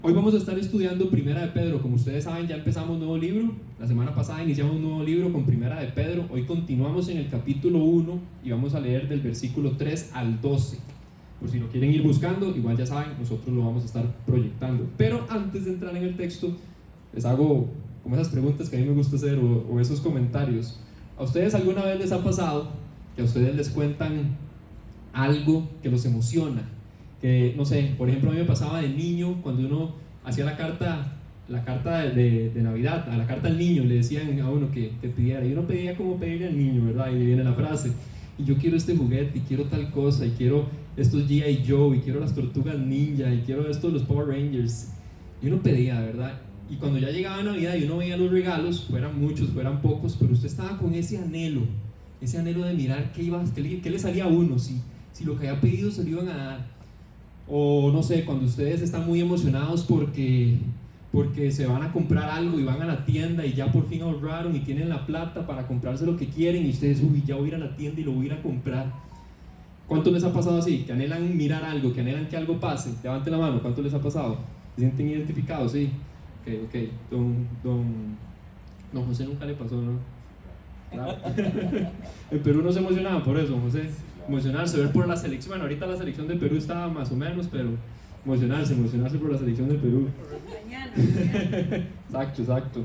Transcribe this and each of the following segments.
Hoy vamos a estar estudiando Primera de Pedro. Como ustedes saben, ya empezamos un nuevo libro. La semana pasada iniciamos un nuevo libro con Primera de Pedro. Hoy continuamos en el capítulo 1 y vamos a leer del versículo 3 al 12. Por si lo quieren ir buscando, igual ya saben, nosotros lo vamos a estar proyectando. Pero antes de entrar en el texto, les hago como esas preguntas que a mí me gusta hacer o esos comentarios. ¿A ustedes alguna vez les ha pasado que a ustedes les cuentan algo que los emociona? Que, no sé, por ejemplo, a mí me pasaba de niño cuando uno hacía la carta de Navidad, a la carta al niño, le decían a uno que pidiera, y uno pedía como pedirle al niño, ¿verdad? Y viene la frase, y yo quiero este juguete, y quiero tal cosa, y quiero estos G.I. Joe, y quiero las tortugas ninja, y quiero estos los Power Rangers, y uno pedía, ¿verdad? Y cuando ya llegaba Navidad y uno veía los regalos, fueran muchos, fueran pocos, pero usted estaba con ese anhelo de mirar qué le salía a uno, si lo que había pedido se lo iban a dar. O no sé, cuando ustedes están muy emocionados porque se van a comprar algo y van a la tienda y ya por fin ahorraron y tienen la plata para comprarse lo que quieren y ustedes, uy, ya voy a ir a la tienda y lo voy a ir a comprar. ¿Cuánto les ha pasado así? Que anhelan mirar algo, que anhelan que algo pase. Levanten la mano, ¿cuánto les ha pasado? ¿Se sienten identificados? Sí. Ok. Don José nunca le pasó, ¿no? Claro. En Perú no se emocionaba por eso, José. Emocionarse, ver por la selección. Bueno, ahorita la selección de Perú estaba más o menos, pero emocionarse por la selección de Perú. Exacto.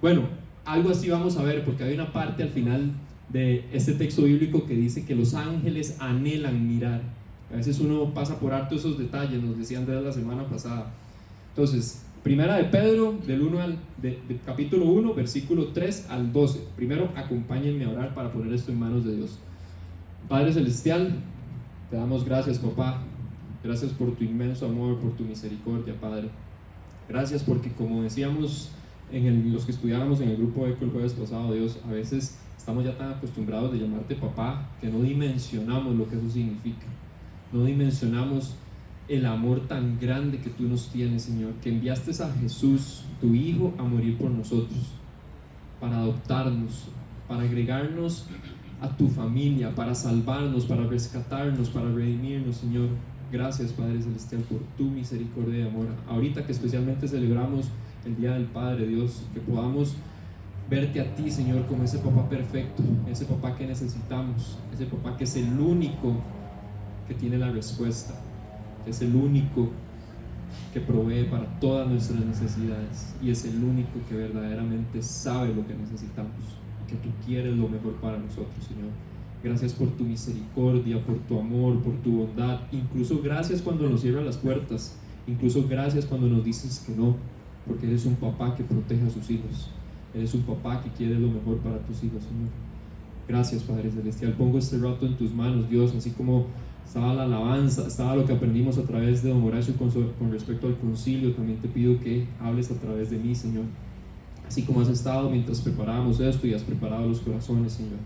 Bueno, algo así vamos a ver, porque hay una parte al final de este texto bíblico que dice que los ángeles anhelan mirar. A veces uno pasa por alto esos detalles, nos decían desde la semana pasada. Entonces, Primera de Pedro, capítulo 1, versículo 3 al 12. Primero, acompáñenme a orar para poner esto en manos de Dios. Padre Celestial, te damos gracias, papá. Gracias por tu inmenso amor, por tu misericordia, Padre. Gracias porque, como decíamos los que estudiábamos en el grupo ECO el jueves pasado, Dios, a veces estamos ya tan acostumbrados de llamarte papá que no dimensionamos lo que eso significa. No dimensionamos el amor tan grande que tú nos tienes, Señor, que enviaste a Jesús, tu Hijo, a morir por nosotros, para adoptarnos, para agregarnos a tu familia, para salvarnos, para rescatarnos, para redimirnos, Señor. Gracias, Padre Celestial, por tu misericordia y amor. Ahorita que especialmente celebramos el Día del Padre, Dios, que podamos verte a ti, Señor, como ese papá perfecto, ese papá que necesitamos, ese papá que es el único que tiene la respuesta, que es el único que provee para todas nuestras necesidades y es el único que verdaderamente sabe lo que necesitamos, que tú quieres lo mejor para nosotros, Señor. Gracias por tu misericordia, por tu amor, por tu bondad. Incluso gracias cuando nos cierran las puertas, incluso gracias cuando nos dices que no, porque eres un papá que protege a sus hijos, eres un papá que quiere lo mejor para tus hijos, Señor. Gracias, Padre Celestial. Pongo este rato en tus manos, Dios, así como estaba la alabanza, estaba lo que aprendimos a través de don Horacio con respecto al concilio. También te pido que hables a través de mí, Señor, así como has estado mientras preparábamos esto y has preparado los corazones, Señor.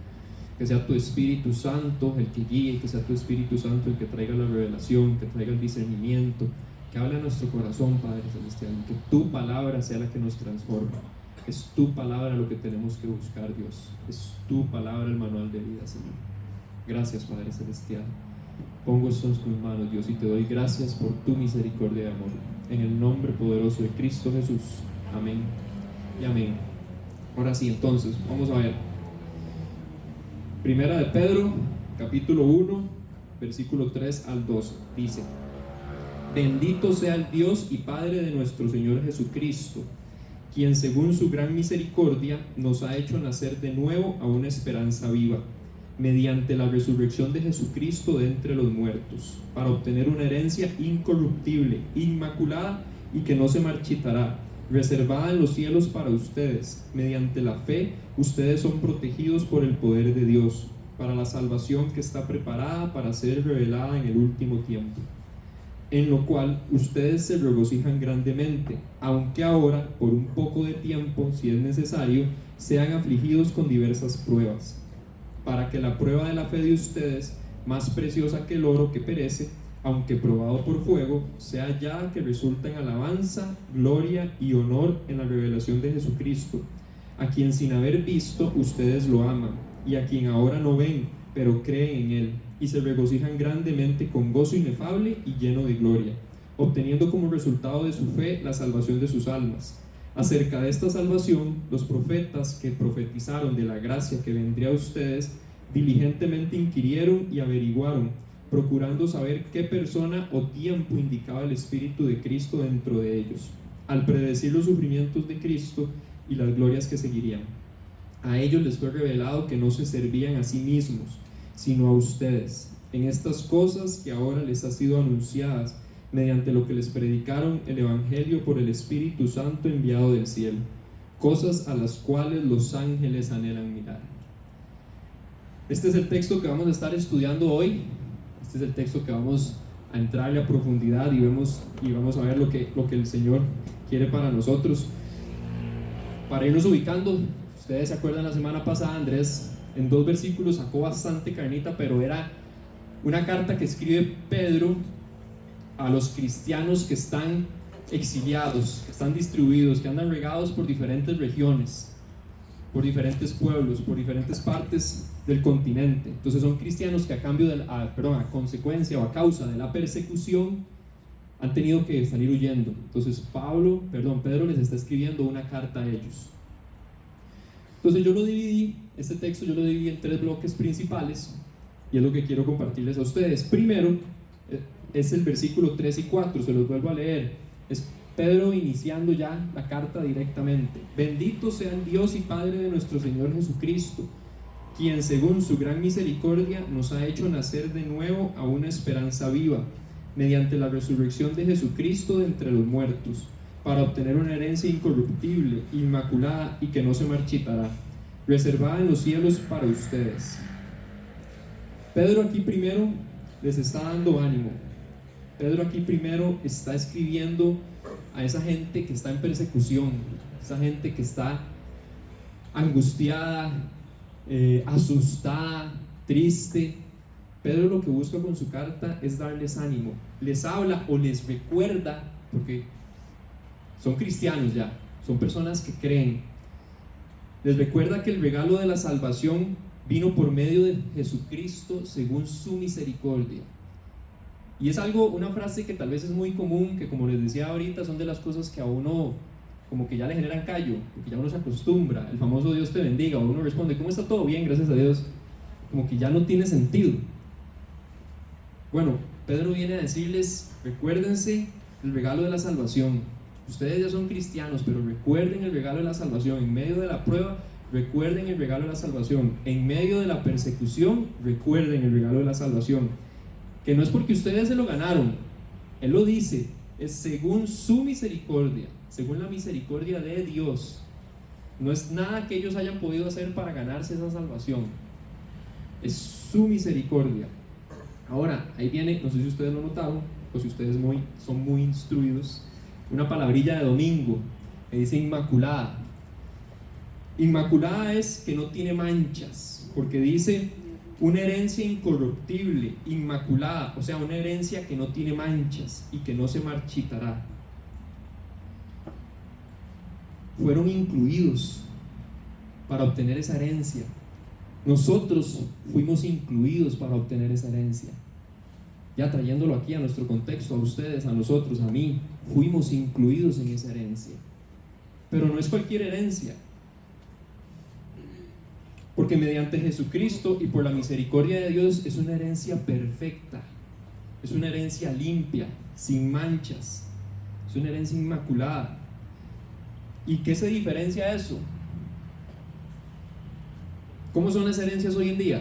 Que sea tu Espíritu Santo el que guíe, que sea tu Espíritu Santo el que traiga la revelación, que traiga el discernimiento, que hable a nuestro corazón, Padre Celestial, que tu palabra sea la que nos transforma. Es tu palabra lo que tenemos que buscar, Dios. Es tu palabra el manual de vida, Señor. Gracias, Padre Celestial. Pongo esto en tus manos, Dios, y te doy gracias por tu misericordia y amor. En el nombre poderoso de Cristo Jesús. Amén y amén. Ahora sí, entonces, vamos a ver. Primera de Pedro, capítulo 1, versículo 3 al 12. Dice: Bendito sea el Dios y Padre de nuestro Señor Jesucristo, quien según su gran misericordia nos ha hecho nacer de nuevo a una esperanza viva, mediante la resurrección de Jesucristo de entre los muertos, para obtener una herencia incorruptible, inmaculada y que no se marchitará, reservada en los cielos para ustedes. Mediante la fe, ustedes son protegidos por el poder de Dios, para la salvación que está preparada para ser revelada en el último tiempo, en lo cual ustedes se regocijan grandemente, aunque ahora, por un poco de tiempo, si es necesario, sean afligidos con diversas pruebas, para que la prueba de la fe de ustedes, más preciosa que el oro que perece, aunque probado por fuego, sea hallada que resulta en alabanza, gloria y honor en la revelación de Jesucristo, a quien sin haber visto ustedes lo aman, y a quien ahora no ven, pero creen en él, y se regocijan grandemente con gozo inefable y lleno de gloria, obteniendo como resultado de su fe la salvación de sus almas. Acerca de esta salvación, los profetas que profetizaron de la gracia que vendría a ustedes, diligentemente inquirieron y averiguaron, procurando saber qué persona o tiempo indicaba el Espíritu de Cristo dentro de ellos, al predecir los sufrimientos de Cristo y las glorias que seguirían. A ellos les fue revelado que no se servían a sí mismos, sino a ustedes, en estas cosas que ahora les ha sido anunciadas, mediante lo que les predicaron el Evangelio por el Espíritu Santo enviado del cielo, cosas a las cuales los ángeles anhelan mirar. Este es el texto que vamos a estar estudiando hoy. Este es el texto que vamos a entrarle a profundidad y vamos a ver lo que el Señor quiere para nosotros. Para irnos ubicando, ustedes se acuerdan la semana pasada, Andrés en 2 versículos sacó bastante carnita, pero era una carta que escribe Pedro a los cristianos que están exiliados, que están distribuidos, que andan regados por diferentes regiones, por diferentes pueblos, por diferentes partes del continente. Entonces son cristianos que a consecuencia o a causa de la persecución han tenido que salir huyendo. Entonces Pedro les está escribiendo una carta a ellos. Entonces este texto yo lo dividí en 3 bloques principales y es lo que quiero compartirles a ustedes. Primero es el versículo 3 y 4, se los vuelvo a leer. Es Pedro iniciando ya la carta directamente. Bendito sean Dios y Padre de nuestro Señor Jesucristo, quien según su gran misericordia nos ha hecho nacer de nuevo a una esperanza viva, mediante la resurrección de Jesucristo de entre los muertos, para obtener una herencia incorruptible, inmaculada y que no se marchitará, reservada en los cielos para ustedes. Pedro aquí primero les está dando ánimo. Pedro aquí primero está escribiendo a esa gente que está en persecución, esa gente que está angustiada, asustada, triste. Pedro lo que busca con su carta es darles ánimo, les habla o les recuerda, porque son cristianos ya, son personas que creen, les recuerda que el regalo de la salvación vino por medio de Jesucristo según su misericordia. Y es una frase que tal vez es muy común, que como les decía ahorita, son de las cosas que a uno como que ya le generan callo, porque ya uno se acostumbra, el famoso Dios te bendiga, o uno responde, ¿cómo está todo? Bien, gracias a Dios. Como que ya no tiene sentido. Bueno, Pedro viene a decirles, recuérdense el regalo de la salvación. Ustedes ya son cristianos, pero recuerden el regalo de la salvación. En medio de la prueba, recuerden el regalo de la salvación. En medio de la persecución, recuerden el regalo de la salvación. Que no es porque ustedes se lo ganaron, Él lo dice, es según su misericordia, según la misericordia de Dios. No es nada que ellos hayan podido hacer para ganarse esa salvación, es su misericordia. Ahora, ahí viene, no sé si ustedes lo notaron, o si ustedes son muy instruidos, una palabrilla de domingo, que dice inmaculada. Inmaculada es que no tiene manchas, porque dice una herencia incorruptible, inmaculada, o sea, una herencia que no tiene manchas y que no se marchitará. Fueron incluidos para obtener esa herencia. Nosotros fuimos incluidos para obtener esa herencia. Ya trayéndolo aquí a nuestro contexto, a ustedes, a nosotros, a mí, fuimos incluidos en esa herencia. Pero no es cualquier herencia, porque mediante Jesucristo y por la misericordia de Dios es una herencia perfecta, es una herencia limpia, sin manchas, es una herencia inmaculada. ¿Y qué se diferencia eso? ¿Cómo son las herencias hoy en día?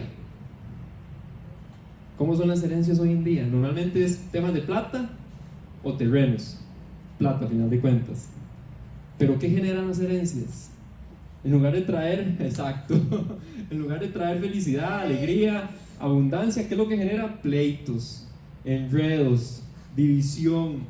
¿Cómo son las herencias hoy en día? Normalmente es temas de plata o terrenos. Plata, a final de cuentas. ¿Pero qué generan las herencias? En lugar de traer, exacto, en lugar de traer felicidad, alegría, abundancia, ¿qué es lo que genera? Pleitos, enredos, división,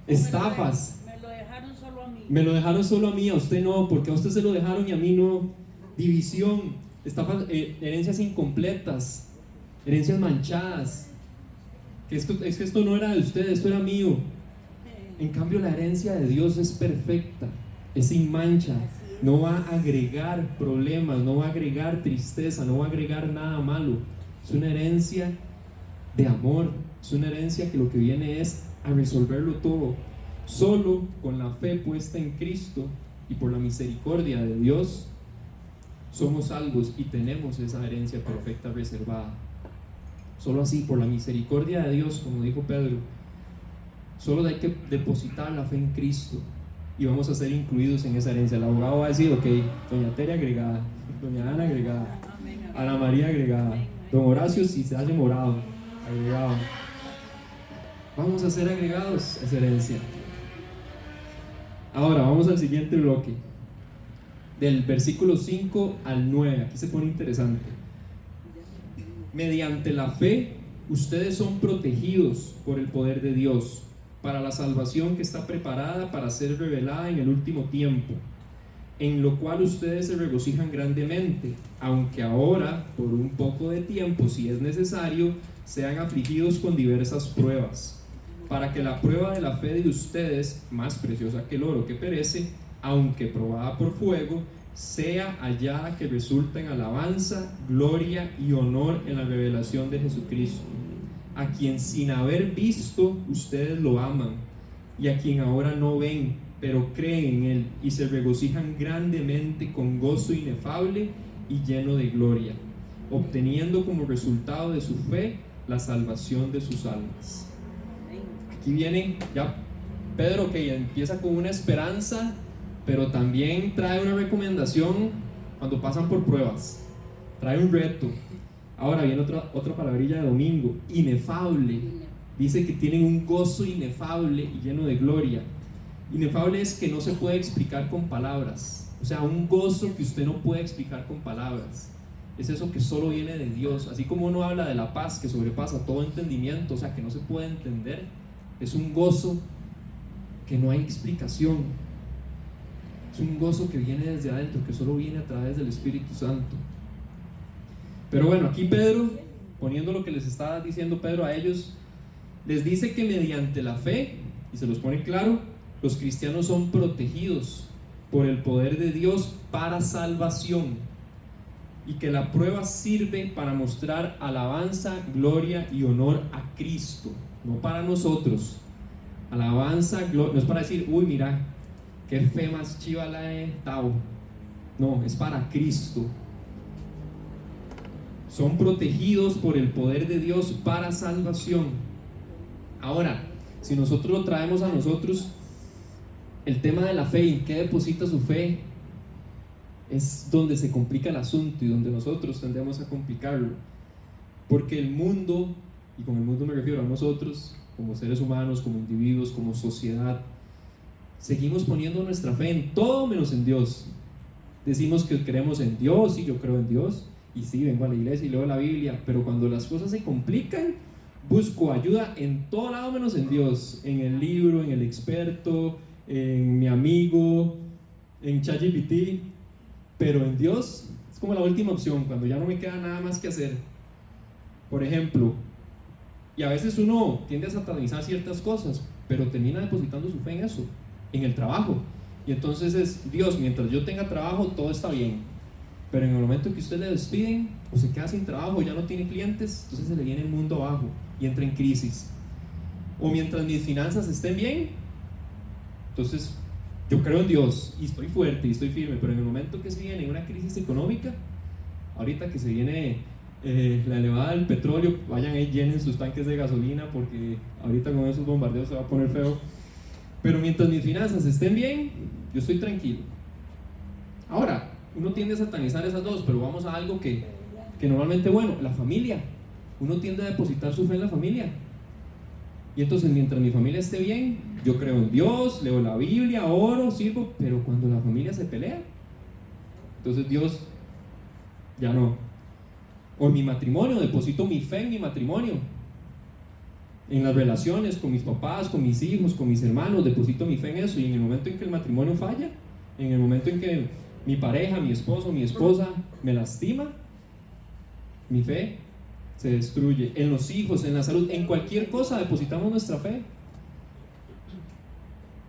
estafas. Me lo dejaron solo a mí. Me lo dejaron solo a mí, a usted no, porque a usted se lo dejaron y a mí no. División, estafas, herencias incompletas, herencias manchadas. Es que esto no era de usted, esto era mío. En cambio, la herencia de Dios es perfecta, es sin mancha. No va a agregar problemas, no va a agregar tristeza, no va a agregar nada malo. Es una herencia de amor, es una herencia que lo que viene es a resolverlo todo. Solo con la fe puesta en Cristo y por la misericordia de Dios somos salvos y tenemos esa herencia perfecta reservada. Solo así, por la misericordia de Dios, como dijo Pedro, solo hay que depositar la fe en Cristo y vamos a ser incluidos en esa herencia. El abogado va a decir, ok, doña Tere agregada, doña Ana agregada, Ana María agregada, don Horacio si se hace morado, agregado. Vamos a ser agregados a esa herencia. Ahora vamos al siguiente bloque, del versículo 5 al 9. Aquí se pone interesante. Mediante la fe ustedes son protegidos por el poder de Dios para la salvación que está preparada para ser revelada en el último tiempo, en lo cual ustedes se regocijan grandemente, aunque ahora por un poco de tiempo, si es necesario, sean afligidos con diversas pruebas, para que la prueba de la fe de ustedes, más preciosa que el oro que perece, aunque probada por fuego, sea hallada que resulta en alabanza, gloria y honor en la revelación de Jesucristo, a quien sin haber visto ustedes lo aman, y a quien ahora no ven, pero creen en Él y se regocijan grandemente con gozo inefable y lleno de gloria, obteniendo como resultado de su fe la salvación de sus almas. Aquí viene ya Pedro, que empieza con una esperanza, pero también trae una recomendación cuando pasan por pruebas, trae un reto. Ahora viene otra palabrilla de domingo, inefable. Dice que tienen un gozo inefable y lleno de gloria. Inefable es que no se puede explicar con palabras, o sea, un gozo que usted no puede explicar con palabras. Es eso que solo viene de Dios. Así como uno habla de la paz que sobrepasa todo entendimiento, o sea, que no se puede entender, es un gozo que no hay explicación. Es un gozo que viene desde adentro, que solo viene a través del Espíritu Santo. Pero bueno, aquí Pedro, poniendo lo que les estaba diciendo Pedro a ellos, les dice que mediante la fe, y se los pone claro, los cristianos son protegidos por el poder de Dios para salvación, y que la prueba sirve para mostrar alabanza, gloria y honor a Cristo, no para nosotros. Alabanza, gloria, no es para decir, uy, mira, qué fe más chiva la he dado. No, es para Cristo. Son protegidos por el poder de Dios para salvación. Ahora, si nosotros lo traemos a nosotros, el tema de la fe, ¿en qué deposita su fe? Es donde se complica el asunto y donde nosotros tendemos a complicarlo. Porque el mundo, y con el mundo me refiero a nosotros, como seres humanos, como individuos, como sociedad, seguimos poniendo nuestra fe en todo menos en Dios. Decimos que creemos en Dios, y yo creo en Dios, y sí, vengo a la iglesia y leo la Biblia, pero cuando las cosas se complican, busco ayuda en todo lado menos en Dios, en el libro, en el experto, en mi amigo, en ChatGPT, pero en Dios es como la última opción, cuando ya no me queda nada más que hacer. Por ejemplo, y a veces uno tiende a satanizar ciertas cosas, pero termina depositando su fe en eso, en el trabajo, y entonces es, Dios, mientras yo tenga trabajo, todo está bien. Pero en el momento que usted le despiden, o se queda sin trabajo, ya no tiene clientes, entonces se le viene el mundo abajo y entra en crisis. O mientras mis finanzas estén bien, entonces yo creo en Dios y estoy fuerte y estoy firme, pero en el momento que se viene una crisis económica, ahorita que se viene la elevada del petróleo, vayan ahí, llenen sus tanques de gasolina, porque ahorita con esos bombardeos se va a poner feo. Pero mientras mis finanzas estén bien, yo estoy tranquilo. Ahora, uno tiende a satanizar esas dos, pero vamos a algo que normalmente, bueno, la familia. Uno tiende a depositar su fe en la familia. Y entonces, mientras mi familia esté bien, yo creo en Dios, leo la Biblia, oro, sirvo, pero cuando la familia se pelea, entonces Dios ya no. O en mi matrimonio, deposito mi fe en mi matrimonio. En las relaciones con mis papás, con mis hijos, con mis hermanos, deposito mi fe en eso. Y en el momento en que el matrimonio falla, en el momento en que mi pareja, mi esposo, mi esposa me lastima, mi fe se destruye. En los hijos, en la salud, en cualquier cosa depositamos nuestra fe,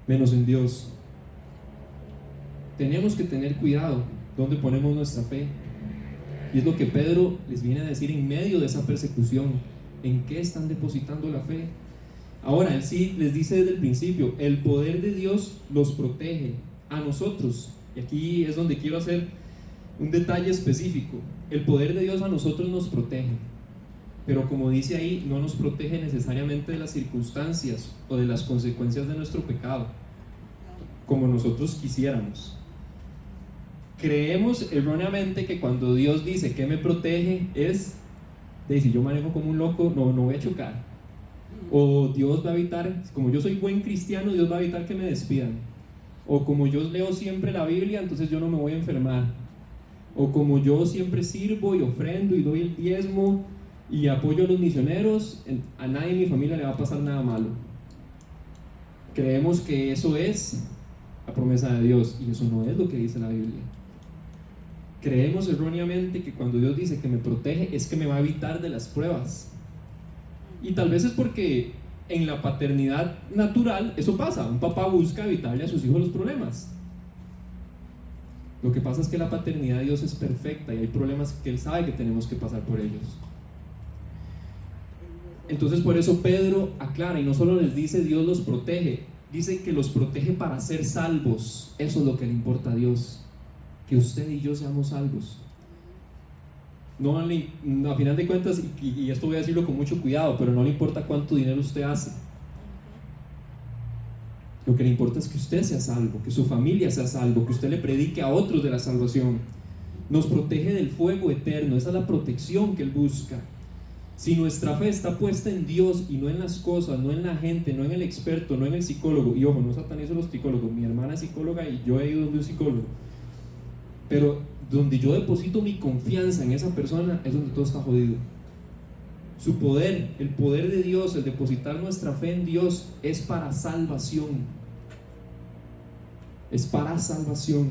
menos en Dios. Tenemos que tener cuidado donde ponemos nuestra fe. Y es lo que Pedro les viene a decir en medio de esa persecución. ¿En qué están depositando la fe? Ahora, él sí les dice desde el principio, el poder de Dios los protege a nosotros. Y aquí es donde quiero hacer un detalle específico. El poder de Dios a nosotros nos protege, pero como dice ahí, no nos protege necesariamente de las circunstancias o de las consecuencias de nuestro pecado, como nosotros quisiéramos. Creemos erróneamente que cuando Dios dice que me protege es de si yo manejo como un loco, no voy a chocar. O Dios va a evitar, como yo soy buen cristiano, Dios va a evitar que me despidan. O como yo leo siempre la Biblia, entonces yo no me voy a enfermar. O como yo siempre sirvo y ofrendo y doy el diezmo y apoyo a los misioneros, a nadie en mi familia le va a pasar nada malo. Creemos que eso es la promesa de Dios, y eso no es lo que dice la Biblia. Creemos erróneamente que cuando Dios dice que me protege es que me va a evitar de las pruebas. Y tal vez es porque en la paternidad natural eso pasa. Un papá busca evitarle a sus hijos los problemas. Lo que pasa es que la paternidad de Dios es perfecta y hay problemas que Él sabe que tenemos que pasar por ellos. Entonces por eso Pedro aclara, y no solo les dice Dios los protege, dice que los protege para ser salvos. Eso es lo que le importa a Dios, que usted y yo seamos salvos. No, a final de cuentas, y esto voy a decirlo con mucho cuidado, pero no le importa cuánto dinero usted hace. Lo que le importa es que usted sea salvo, que su familia sea salvo, que usted le predique a otros de la salvación. Nos protege del fuego eterno, esa es la protección que Él busca. Si nuestra fe está puesta en Dios y no en las cosas, no en la gente, no en el experto, no en el psicólogo, y ojo, no satanizo a los psicólogos, mi hermana es psicóloga y yo he ido donde un psicólogo, pero donde yo deposito mi confianza en esa persona es donde todo está jodido. Su poder, el poder de Dios, el depositar nuestra fe en Dios es para salvación. Es para salvación.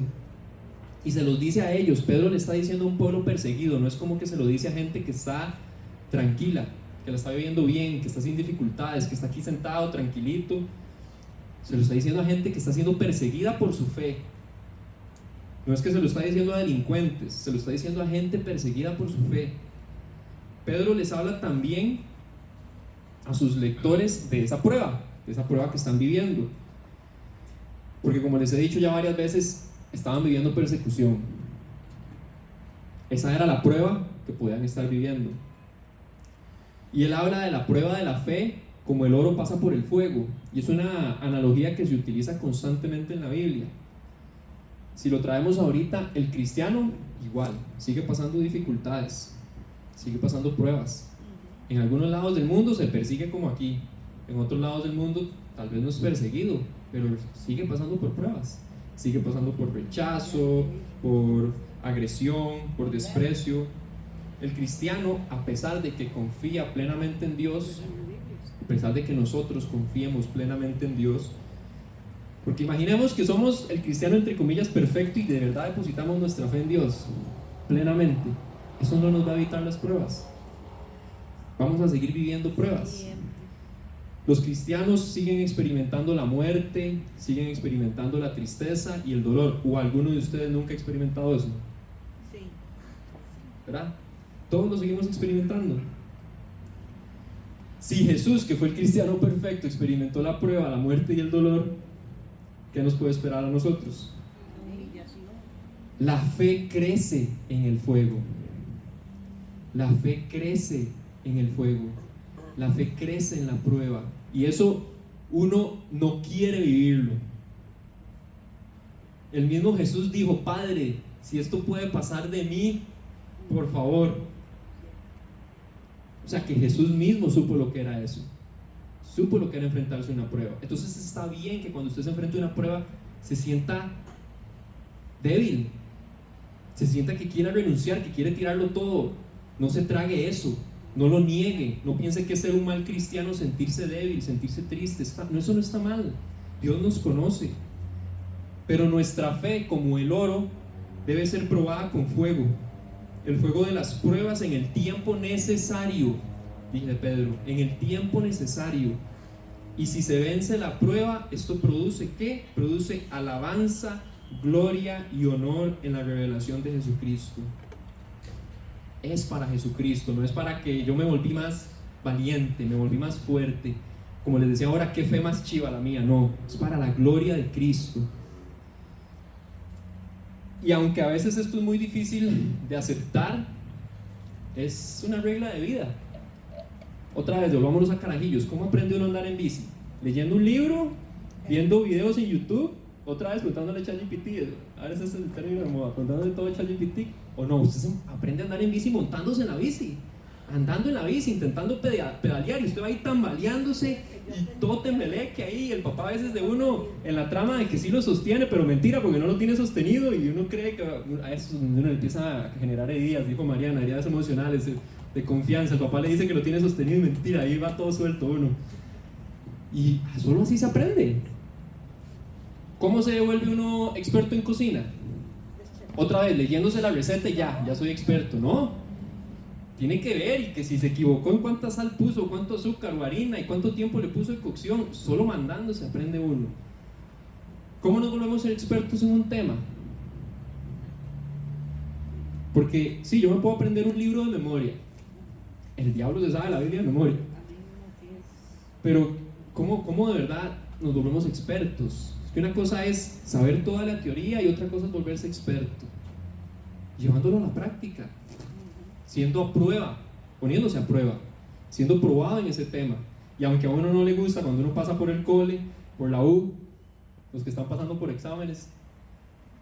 Y se los dice a ellos. Pedro le está diciendo a un pueblo perseguido. No es como que se lo dice a gente que está tranquila, que la está viviendo bien, que está sin dificultades, que está aquí sentado tranquilito. Se lo está diciendo a gente que está siendo perseguida por su fe. No es que se lo está diciendo a delincuentes, se lo está diciendo a gente perseguida por su fe. Pedro les habla también a sus lectores de esa prueba que están viviendo. Porque como les he dicho ya varias veces, estaban viviendo persecución. Esa era la prueba que podían estar viviendo. Y él habla de la prueba de la fe como el oro pasa por el fuego. Y es una analogía que se utiliza constantemente en la Biblia. Si lo traemos ahorita, el cristiano igual, sigue pasando dificultades, sigue pasando pruebas. En algunos lados del mundo se persigue como aquí, en otros lados del mundo tal vez no es perseguido, pero sigue pasando por pruebas, sigue pasando por rechazo, por agresión, por desprecio. El cristiano, a pesar de que confía plenamente en Dios, a pesar de que nosotros confiemos plenamente en Dios, porque imaginemos que somos el cristiano entre comillas perfecto y de verdad depositamos nuestra fe en Dios plenamente, eso no nos va a evitar las pruebas. Vamos a seguir viviendo pruebas. Los cristianos siguen experimentando la muerte, siguen experimentando la tristeza y el dolor. ¿O alguno de ustedes nunca ha experimentado eso? Sí. ¿Verdad? Todos lo seguimos experimentando. Si Jesús, que fue el cristiano perfecto, experimentó la prueba, la muerte y el dolor, ¿qué nos puede esperar a nosotros? La fe crece en el fuego. La fe crece en el fuego. La fe crece en la prueba. Y eso uno no quiere vivirlo. El mismo Jesús dijo: Padre, si esto puede pasar de mí, por favor. O sea que Jesús mismo supo lo que era eso. Supo lo que era enfrentarse a una prueba. Entonces está bien que cuando usted se enfrente a una prueba se sienta débil, se sienta que quiera renunciar, que quiere tirarlo todo. No se trague eso, no lo niegue, no piense que es ser un mal cristiano sentirse débil, sentirse triste. Eso no está mal. Dios nos conoce, pero nuestra fe, como el oro, debe ser probada con fuego, el fuego de las pruebas en el tiempo necesario, dice Pedro, en el tiempo necesario. Y si se vence la prueba, esto produce ¿qué? Produce alabanza, gloria y honor en la revelación de Jesucristo. Es para Jesucristo, no es para que yo me volví más valiente, me volví más fuerte, como les decía ahora, qué fe más chiva la mía. No, es para la gloria de Cristo. Y aunque a veces esto es muy difícil de aceptar, es una regla de vida. Otra vez, volvámonos a carajillos. ¿Cómo aprende uno a andar en bici? ¿Leyendo un libro? ¿Viendo videos en YouTube? Otra vez preguntándole a ChatGPT. A ver, ese es el término de moda, preguntándole todo a ChatGPT. O no, usted aprende a andar en bici montándose en la bici, andando en la bici, intentando pedalear, y usted va ahí tambaleándose y todo tembleque ahí. El papá a veces de uno en la trama de que sí lo sostiene, pero mentira, porque no lo tiene sostenido, y uno cree que a eso uno le empieza a generar heridas, dijo Mariana, heridas emocionales de confianza. El papá le dice que lo tiene sostenido y mentira, ahí va todo suelto uno. Y solo así se aprende. ¿Cómo se vuelve uno experto en cocina? Otra vez, leyéndose la receta y ya soy experto, ¿no? Tiene que ver, y que si se equivocó en cuánta sal puso, cuánto azúcar o harina y cuánto tiempo le puso de cocción, solo mandando se aprende uno. ¿Cómo nos volvemos a ser expertos en un tema? Porque sí, yo me puedo aprender un libro de memoria. El diablo se sabe la Biblia de memoria. Pero ¿cómo de verdad nos volvemos expertos? Es que una cosa es saber toda la teoría y otra cosa es volverse experto, llevándolo a la práctica, siendo a prueba, poniéndose a prueba, siendo probado en ese tema. Y aunque a uno no le gusta, cuando uno pasa por el cole, por la U, los que están pasando por exámenes,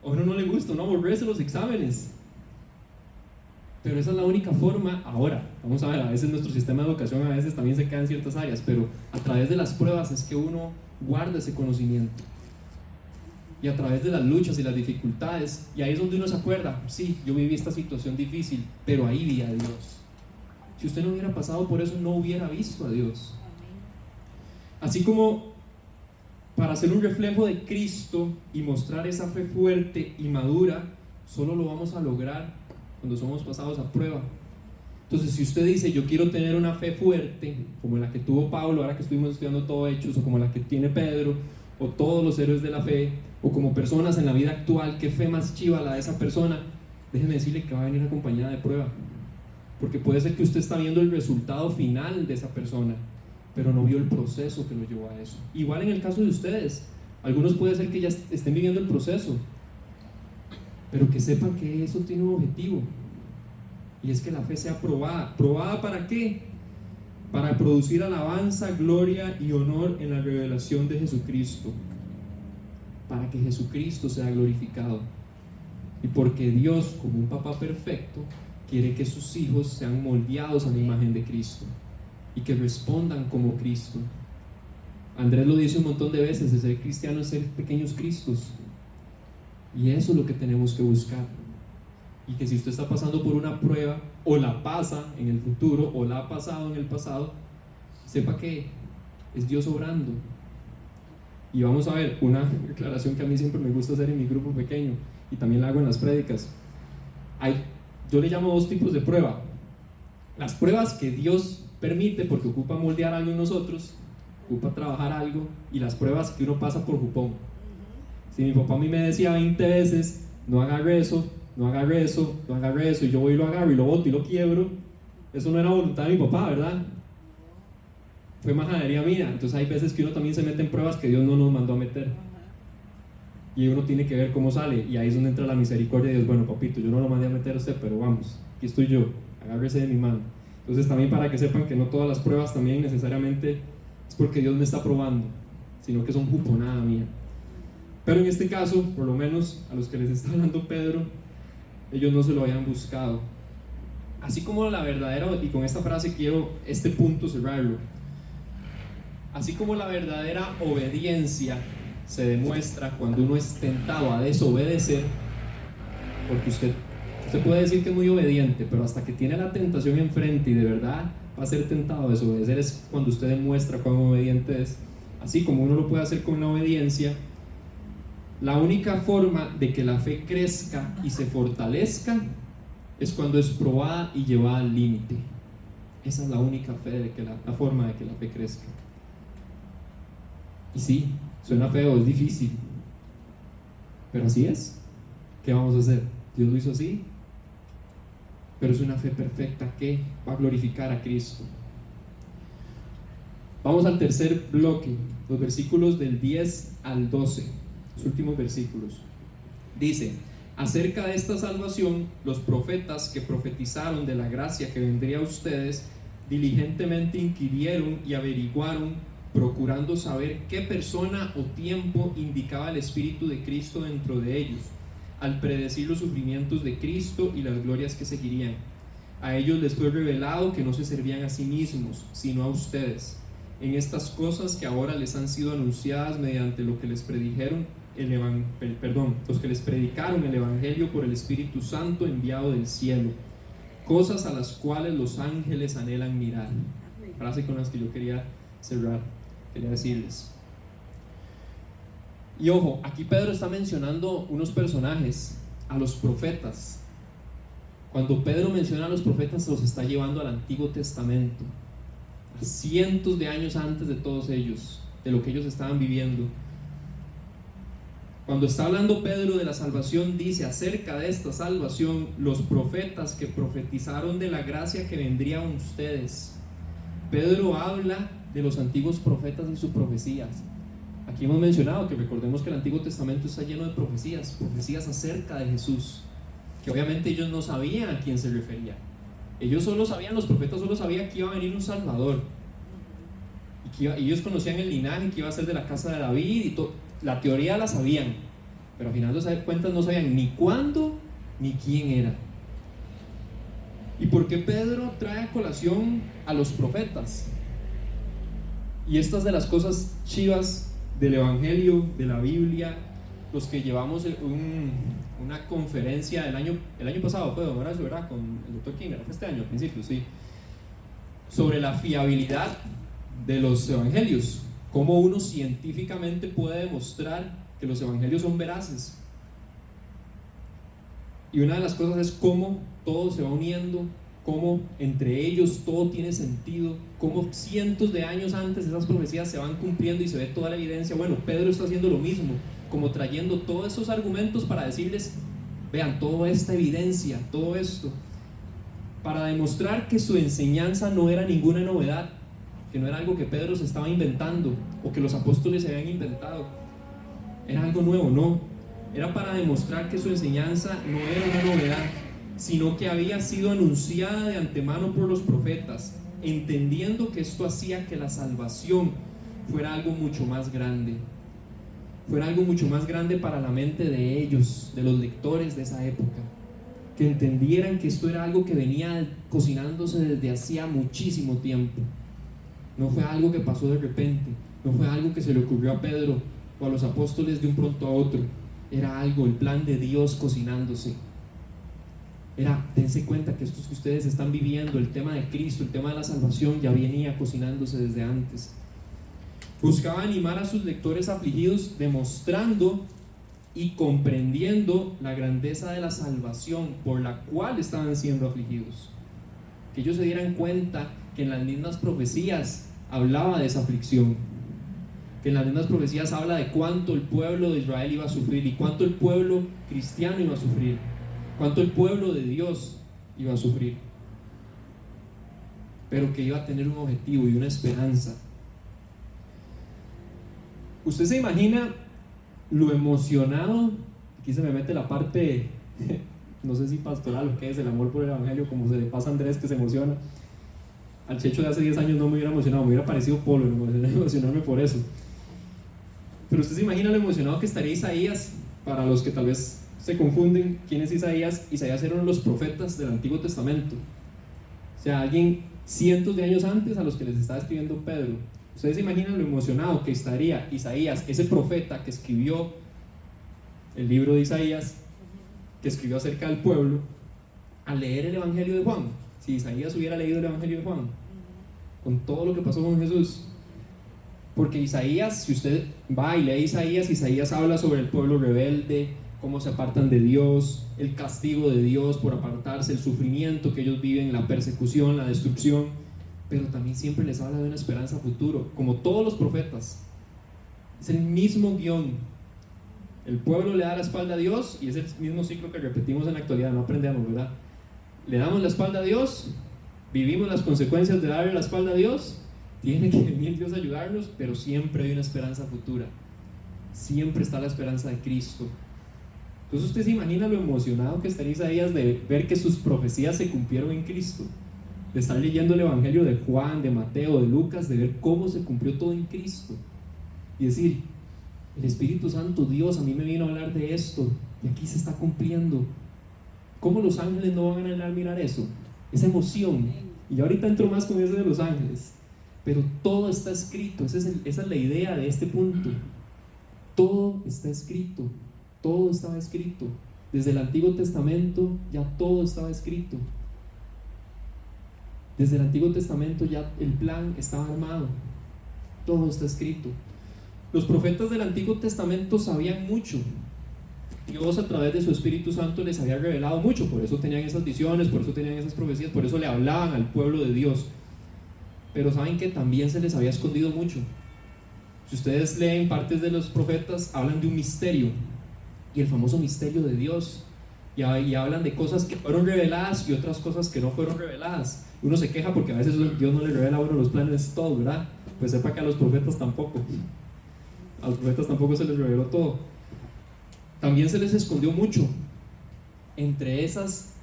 a uno no le gusta, no aborrece los exámenes. Pero esa es la única forma. Ahora, vamos a ver, a veces nuestro sistema de educación a veces también se queda en ciertas áreas, pero a través de las pruebas es que uno guarda ese conocimiento. Y a través de las luchas y las dificultades, y ahí es donde uno se acuerda, sí, yo viví esta situación difícil, pero ahí vi a Dios. Si usted no hubiera pasado por eso, no hubiera visto a Dios. Así como para ser un reflejo de Cristo y mostrar esa fe fuerte y madura, solo lo vamos a lograr cuando somos pasados a prueba. Entonces, si usted dice, yo quiero tener una fe fuerte, como la que tuvo Pablo, ahora que estuvimos estudiando todo Hechos, o como la que tiene Pedro, o todos los héroes de la fe, o como personas en la vida actual, qué fe más chiva la de esa persona, déjeme decirle que va a venir acompañada de prueba. Porque puede ser que usted está viendo el resultado final de esa persona, pero no vio el proceso que lo llevó a eso. Igual en el caso de ustedes, algunos puede ser que ya estén viviendo el proceso, pero que sepan que eso tiene un objetivo, y es que la fe sea probada. ¿Probada para qué? Para producir alabanza, gloria y honor en la revelación de Jesucristo, para que Jesucristo sea glorificado, y porque Dios, como un papá perfecto, quiere que sus hijos sean moldeados a la imagen de Cristo y que respondan como Cristo. Andrés lo dice un montón de veces, de ser cristiano es ser pequeños Cristos, y eso es lo que tenemos que buscar. Y que si usted está pasando por una prueba, o la pasa en el futuro, o la ha pasado en el pasado, sepa que es Dios obrando. Y vamos a ver una declaración que a mí siempre me gusta hacer en mi grupo pequeño, y también la hago en las prédicas. Yo le llamo dos tipos de prueba: las pruebas que Dios permite porque ocupa moldear algo en nosotros, ocupa trabajar algo, y las pruebas que uno pasa por jupón. Si mi papá a mí me decía 20 veces, no agarre eso, no agarre eso, no agarre eso, y yo voy y lo agarro y lo boto y lo quiebro, eso no era voluntad de mi papá, ¿verdad? Fue majadería mía. Entonces hay veces que uno también se mete en pruebas que Dios no nos mandó a meter, y uno tiene que ver cómo sale, y ahí es donde entra la misericordia de Dios. Bueno, papito, yo no lo mandé a meter a usted, pero vamos, aquí estoy yo, agárrese de mi mano. Entonces también para que sepan que no todas las pruebas también necesariamente es porque Dios me está probando, sino que son juponada mía. Pero en este caso, por lo menos a los que les está hablando Pedro, ellos no se lo habían buscado. Así como la verdadera, y con esta frase quiero este punto cerrarlo, así como la verdadera obediencia se demuestra cuando uno es tentado a desobedecer, porque usted puede decir que es muy obediente, pero hasta que tiene la tentación enfrente y de verdad va a ser tentado a desobedecer, es cuando usted demuestra cuán obediente es. Así como uno lo puede hacer con la obediencia, la única forma de que la fe crezca y se fortalezca es cuando es probada y llevada al límite. Esa es la única la forma de que la fe crezca. Y sí, suena feo, es difícil, pero así es. ¿Qué vamos a hacer? Dios lo hizo así, pero es una fe perfecta que va a glorificar a Cristo. Vamos al tercer bloque, los versículos del 10 al 12, los últimos versículos. Dice: acerca de esta salvación, los profetas que profetizaron de la gracia que vendría a ustedes, diligentemente inquirieron y averiguaron, procurando saber qué persona o tiempo indicaba el Espíritu de Cristo dentro de ellos, al predecir los sufrimientos de Cristo y las glorias que seguirían. A ellos les fue revelado que no se servían a sí mismos, sino a ustedes, en estas cosas que ahora les han sido anunciadas mediante lo que les predijeron los que les predicaron el Evangelio por el Espíritu Santo enviado del cielo, cosas a las cuales los ángeles anhelan mirar. Frase con las que yo quería cerrar, quería decirles. Y ojo, aquí Pedro está mencionando unos personajes, a los profetas. Cuando Pedro menciona a los profetas, se los está llevando al Antiguo Testamento, a cientos de años antes de todos ellos, de lo que ellos estaban viviendo. Cuando está hablando Pedro de la salvación, dice: acerca de esta salvación, los profetas que profetizaron de la gracia que vendría a ustedes. Pedro habla de los antiguos profetas y sus profecías. Aquí hemos mencionado que recordemos que el Antiguo Testamento está lleno de profecías acerca de Jesús, que obviamente ellos no sabían a quién se refería. Los profetas solo sabían que iba a venir un Salvador, y ellos conocían el linaje, que iba a ser de la casa de David, y la teoría la sabían, pero al final de cuentas no sabían ni cuándo ni quién era. ¿Y por qué Pedro trae a colación a los profetas? Y estas de las cosas chivas del Evangelio, de la Biblia, los que llevamos una conferencia el año pasado, ¿verdad? Con el doctor Kinger, fue este año, al principio, sí, sobre la fiabilidad de los evangelios, cómo uno científicamente puede demostrar que los evangelios son veraces. Y una de las cosas es cómo todo se va uniendo, cómo entre ellos todo tiene sentido, cómo cientos de años antes esas profecías se van cumpliendo y se ve toda la evidencia. Bueno, Pedro está haciendo lo mismo, como trayendo todos esos argumentos para decirles: vean, toda esta evidencia, todo esto, para demostrar que su enseñanza no era ninguna novedad, que no era algo que Pedro se estaba inventando o que los apóstoles se habían inventado, era algo nuevo. No, era para demostrar que su enseñanza no era una novedad, sino que había sido anunciada de antemano por los profetas, entendiendo que esto hacía que la salvación fuera algo mucho más grande, para la mente de ellos, de los lectores de esa época, que entendieran que esto era algo que venía cocinándose desde hacía muchísimo tiempo. No fue algo que pasó de repente, no fue algo que se le ocurrió a Pedro o a los apóstoles de un pronto a otro. Era algo, el plan de Dios cocinándose. Dense cuenta que esto que ustedes están viviendo, el tema de Cristo, el tema de la salvación, ya venía cocinándose desde antes. Buscaba animar a sus lectores afligidos, demostrando y comprendiendo la grandeza de la salvación por la cual estaban siendo afligidos. Que ellos se dieran cuenta que en las mismas profecías hablaba de esa aflicción, que en las mismas profecías habla de cuánto el pueblo de Israel iba a sufrir y cuánto el pueblo cristiano iba a sufrir, cuánto el pueblo de Dios iba a sufrir, pero que iba a tener un objetivo y una esperanza. ¿Usted se imagina lo emocionado? Aquí se me mete la parte, no sé si pastoral o qué es, el amor por el Evangelio, como se le pasa a Andrés, que se emociona. Al Checho de hace 10 años no me hubiera emocionado, me hubiera parecido Polo, emocionarme por eso. Pero usted se imagina lo emocionado que estaría Isaías. Para los que tal vez se confunden, ¿quién es Isaías? Isaías era uno de los profetas del Antiguo Testamento, o sea, alguien cientos de años antes a los que les estaba escribiendo Pedro. Ustedes se imaginan lo emocionado que estaría Isaías, ese profeta que escribió el libro de Isaías, que escribió acerca del pueblo, al leer el Evangelio de Juan. Si Isaías hubiera leído el Evangelio de Juan, con todo lo que pasó con Jesús. Porque Isaías, si usted va y lee Isaías habla sobre el pueblo rebelde, cómo se apartan de Dios, el castigo de Dios por apartarse, el sufrimiento que ellos viven, la persecución, la destrucción, pero también siempre les habla de una esperanza futuro, como todos los profetas. Es el mismo guión. El pueblo le da la espalda a Dios y es el mismo ciclo que repetimos en la actualidad, no aprendemos, ¿verdad? Le damos la espalda a Dios, vivimos las consecuencias de darle la espalda a Dios Tiene que venir Dios a ayudarnos, pero siempre hay una esperanza futura. Siempre está la esperanza de Cristo. Entonces usted se imagina lo emocionado que estaría Isaías de ver que sus profecías se cumplieron en Cristo, de estar leyendo el Evangelio de Juan, de Mateo, de Lucas, de ver cómo se cumplió todo en Cristo y decir: el Espíritu Santo, Dios, a mí me vino a hablar de esto y aquí se está cumpliendo. ¿Cómo los ángeles no van a anhelar mirar eso? Esa emoción. Y ahorita entro más con eso de los ángeles, pero todo está escrito. Esa es la idea de este punto. Todo está escrito. Todo estaba escrito. Desde el Antiguo Testamento ya todo estaba escrito. Desde el Antiguo Testamento ya el plan estaba armado. Todo está escrito. Los profetas del Antiguo Testamento sabían mucho. Dios a través de su Espíritu Santo les había revelado mucho. Por eso tenían esas visiones, por eso tenían esas profecías, por eso le hablaban al pueblo de Dios. Pero saben que también se les había escondido mucho. Si ustedes leen partes de los profetas, hablan de un misterio, y el famoso misterio de Dios, y hablan de cosas que fueron reveladas y otras cosas que no fueron reveladas. Uno se queja porque a veces Dios no le revela a uno los planes todos, ¿verdad? Pues sepa que a los profetas tampoco. A los profetas tampoco se les reveló todo. También se les escondió mucho. Entre esas,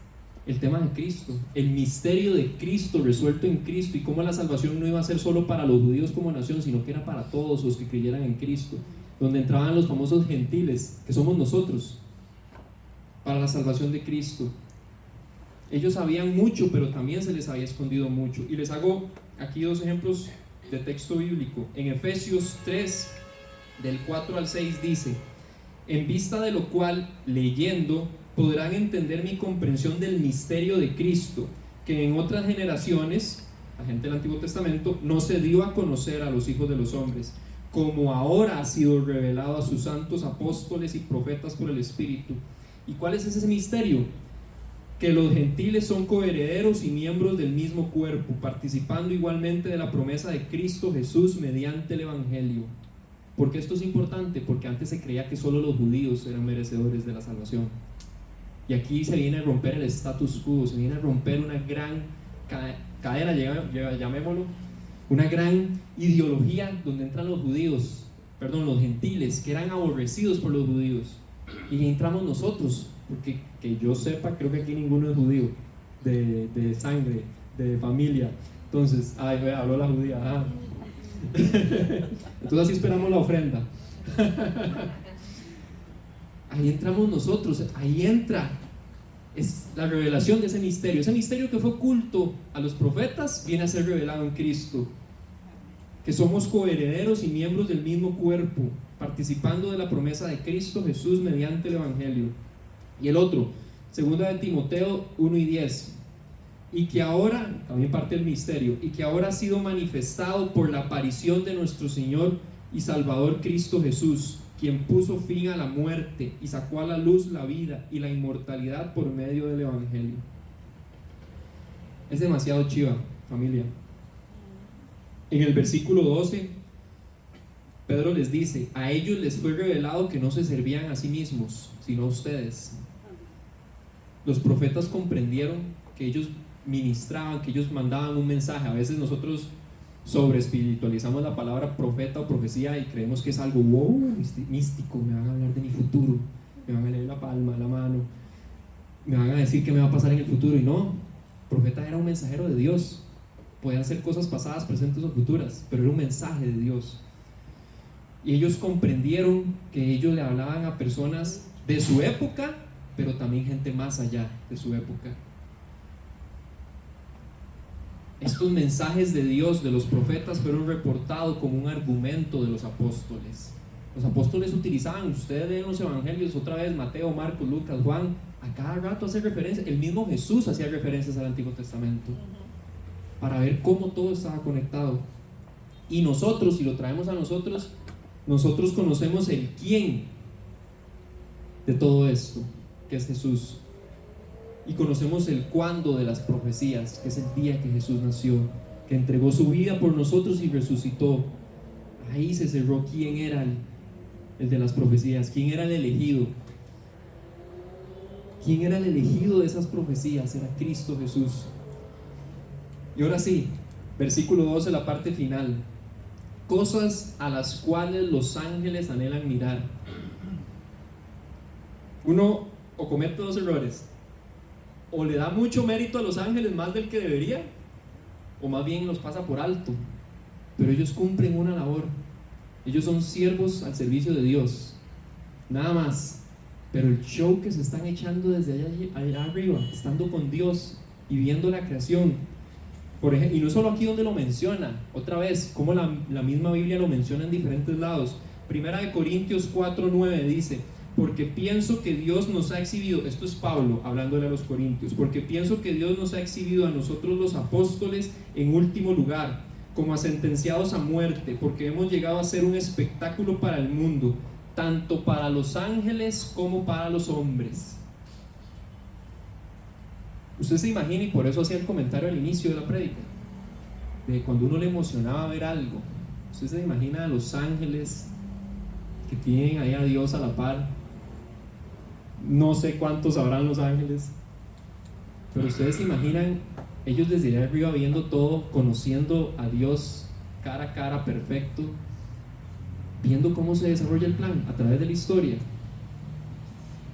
el tema de Cristo, el misterio de Cristo resuelto en Cristo, y cómo la salvación no iba a ser solo para los judíos como nación, sino que era para todos los que creyeran en Cristo, donde entraban los famosos gentiles, que somos nosotros, para la salvación de Cristo. Ellos sabían mucho, pero también se les había escondido mucho. Y les hago aquí dos ejemplos de texto bíblico. En Efesios 3, del 4 al 6 dice: en vista de lo cual, leyendo, podrán entender mi comprensión del misterio de Cristo, que en otras generaciones, la gente del Antiguo Testamento, no se dio a conocer a los hijos de los hombres, como ahora ha sido revelado a sus santos apóstoles y profetas por el Espíritu. ¿Y cuál es ese misterio? Que los gentiles son coherederos y miembros del mismo cuerpo, participando igualmente de la promesa de Cristo Jesús mediante el Evangelio. ¿Por qué esto es importante? Porque antes se creía que solo los judíos eran merecedores de la salvación. Y aquí se viene a romper el status quo, se viene a romper una gran cadena, llamémoslo, una gran ideología donde entran los gentiles, que eran aborrecidos por los judíos. Y entramos nosotros, porque que yo sepa, creo que aquí ninguno es judío, de sangre, de familia. Entonces, habló la judía, entonces así esperamos la ofrenda. Ahí entramos nosotros, ahí entra, es la revelación de ese misterio que fue oculto a los profetas, viene a ser revelado en Cristo, que somos coherederos y miembros del mismo cuerpo, participando de la promesa de Cristo Jesús mediante el Evangelio. Y el otro, 2 de Timoteo 1 y 10, y que ahora, también parte del misterio, y que ahora ha sido manifestado por la aparición de nuestro Señor y Salvador Cristo Jesús, quien puso fin a la muerte y sacó a la luz la vida y la inmortalidad por medio del Evangelio. Es demasiado chiva, familia. En el versículo 12, Pedro les dice: a ellos les fue revelado que no se servían a sí mismos, sino a ustedes. Los profetas comprendieron que ellos ministraban, que ellos mandaban un mensaje. A veces nosotros sobre espiritualizamos la palabra profeta o profecía y creemos que es algo místico. Me van a hablar de mi futuro, me van a leer la palma, la mano, me van a decir qué me va a pasar en el futuro. Y no, el profeta era un mensajero de Dios. Podían ser cosas pasadas, presentes o futuras, pero era un mensaje de Dios. Y ellos comprendieron que ellos le hablaban a personas de su época, pero también gente más allá de su época. Estos mensajes de Dios, de los profetas, fueron reportados como un argumento de los apóstoles. Los apóstoles utilizaban, ustedes leen los evangelios, otra vez Mateo, Marcos, Lucas, Juan, a cada rato hace referencia, el mismo Jesús hacía referencias al Antiguo Testamento, para ver cómo todo estaba conectado. Y nosotros, si lo traemos a nosotros conocemos el quién de todo esto, que es Jesús. Y conocemos el cuándo de las profecías, que es el día que Jesús nació, que entregó su vida por nosotros y resucitó. Ahí se cerró quién era el de las profecías, quién era el elegido. ¿Quién era el elegido de esas profecías? Era Cristo Jesús. Y ahora sí, Versículo 12, la parte final. Cosas a las cuales los ángeles anhelan mirar. Uno o comete dos errores: o le da mucho mérito a los ángeles más del que debería, o más bien los pasa por alto. Pero ellos cumplen una labor. Ellos son siervos al servicio de Dios, nada más. Pero el show que se están echando desde allá arriba, estando con Dios y viendo la creación, por ejemplo, y no solo aquí donde lo menciona, otra vez, como la misma Biblia lo menciona en diferentes lados. Primera de Corintios 4:9 dice: porque pienso que Dios nos ha exhibido, esto es Pablo hablándole a los corintios, porque pienso que Dios nos ha exhibido a nosotros los apóstoles en último lugar, como a sentenciados a muerte, porque hemos llegado a ser un espectáculo para el mundo, tanto para los ángeles como para los hombres. Usted se imagina, y por eso hacía el comentario al inicio de la prédica, de cuando uno le emocionaba ver algo. Usted se imagina a los ángeles que tienen ahí a Dios a la par. No sé cuántos habrán los ángeles, pero ustedes se imaginan ellos desde allá arriba viendo todo, conociendo a Dios cara a cara, perfecto, viendo cómo se desarrolla el plan a través de la historia.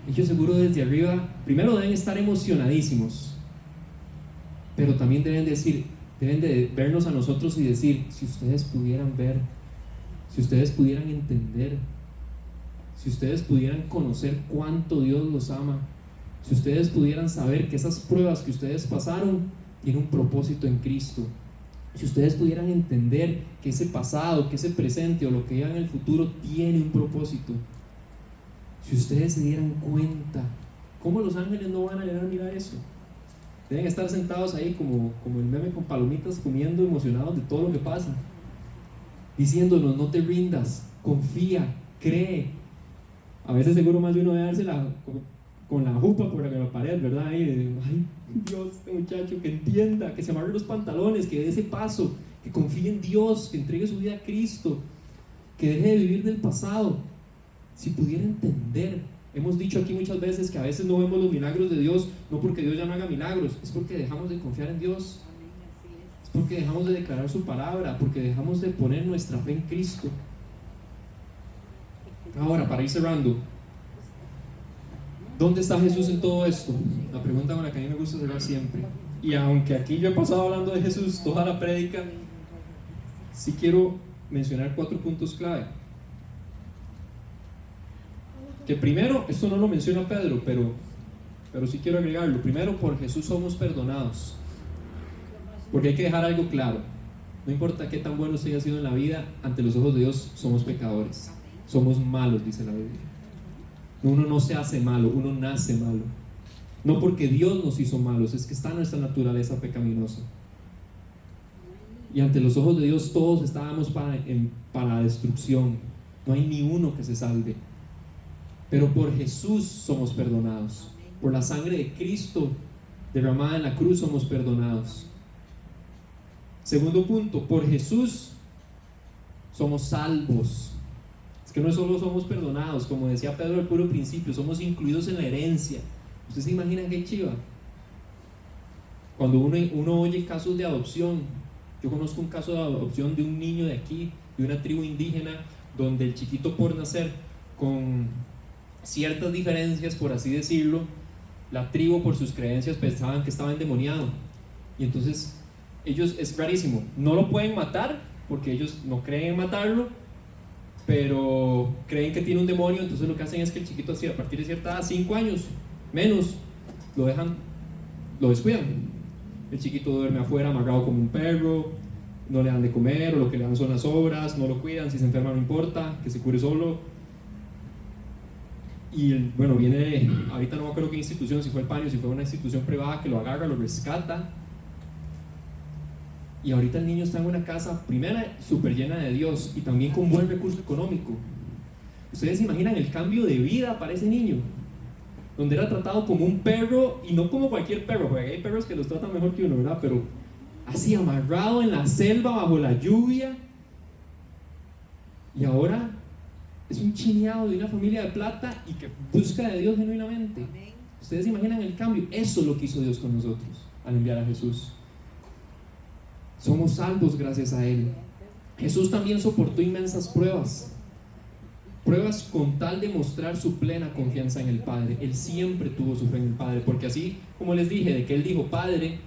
Ellos seguro desde arriba primero deben estar emocionadísimos, pero también deben de vernos a nosotros y decir: si ustedes pudieran ver, si ustedes pudieran entender, si ustedes pudieran conocer cuánto Dios los ama, si ustedes pudieran saber que esas pruebas que ustedes pasaron tienen un propósito en Cristo, si ustedes pudieran entender que ese pasado, que ese presente o lo que llega en el futuro tiene un propósito, si ustedes se dieran cuenta, ¿cómo los ángeles no van a llegar a mirar eso? Deben estar sentados ahí como el meme con palomitas, comiendo, emocionados de todo lo que pasa, diciéndonos: no te rindas, confía, cree. A veces seguro más de uno debe dársela con la jupa por la pared, ¿verdad? Ay, Dios, este muchacho, que entienda, que se amarre los pantalones, que dé ese paso, que confíe en Dios, que entregue su vida a Cristo, que deje de vivir del pasado. Si pudiera entender. Hemos dicho aquí muchas veces que a veces no vemos los milagros de Dios, no porque Dios ya no haga milagros, es porque dejamos de confiar en Dios, es porque dejamos de declarar su palabra, porque dejamos de poner nuestra fe en Cristo. Ahora, para ir cerrando, ¿dónde está Jesús en todo esto? La pregunta con la que a mí me gusta cerrar siempre. Y aunque aquí yo he pasado hablando de Jesús toda la prédica, sí quiero mencionar 4 puntos clave. Que primero, esto no lo menciona Pedro, pero sí quiero agregarlo. Primero, por Jesús somos perdonados. Porque hay que dejar algo claro: no importa qué tan bueno usted haya sido en la vida, ante los ojos de Dios somos pecadores, somos malos, dice la Biblia. Uno no se hace malo, uno nace malo. No porque Dios nos hizo malos, es que está nuestra naturaleza pecaminosa. Y ante los ojos de Dios todos estábamos para la destrucción. No hay ni uno que se salve. Pero por Jesús somos perdonados. Por la sangre de Cristo derramada en la cruz somos perdonados. Segundo punto, por Jesús somos salvos. Es que no solo somos perdonados, como decía Pedro al puro principio, somos incluidos en la herencia. ¿Ustedes se imaginan qué chiva? Cuando uno oye casos de adopción, yo conozco un caso de adopción de un niño de aquí, de una tribu indígena, donde el chiquito, por nacer con ciertas diferencias, por así decirlo, la tribu por sus creencias pensaban que estaba endemoniado, y entonces ellos, es rarísimo, no lo pueden matar porque ellos no creen en matarlo, pero creen que tiene un demonio. Entonces lo que hacen es que el chiquito, así a partir de cierta edad, 5 años menos, lo descuidan. El chiquito duerme afuera amarrado como un perro, no le dan de comer, o lo que le dan son las sobras, no lo cuidan, si se enferma no importa, que se cure solo. Y bueno, viene, ahorita no me acuerdo qué institución, si fue el Paño, si fue una institución privada que lo agarra, lo rescata, y ahorita el niño está en una casa, primera, súper llena de Dios, y también con buen recurso económico. Ustedes se imaginan el cambio de vida para ese niño, donde era tratado como un perro, y no como cualquier perro, porque hay perros que los tratan mejor que uno, ¿verdad? Pero así amarrado en la selva, bajo la lluvia, y ahora es un chineado de una familia de plata y que busca de Dios genuinamente. Ustedes se imaginan el cambio. Eso es lo que hizo Dios con nosotros al enviar a Jesús. Somos salvos gracias a Él. Jesús también soportó inmensas pruebas con tal de mostrar su plena confianza en el Padre. Él siempre tuvo su fe en el Padre, porque así como les dije, de que Él dijo: Padre,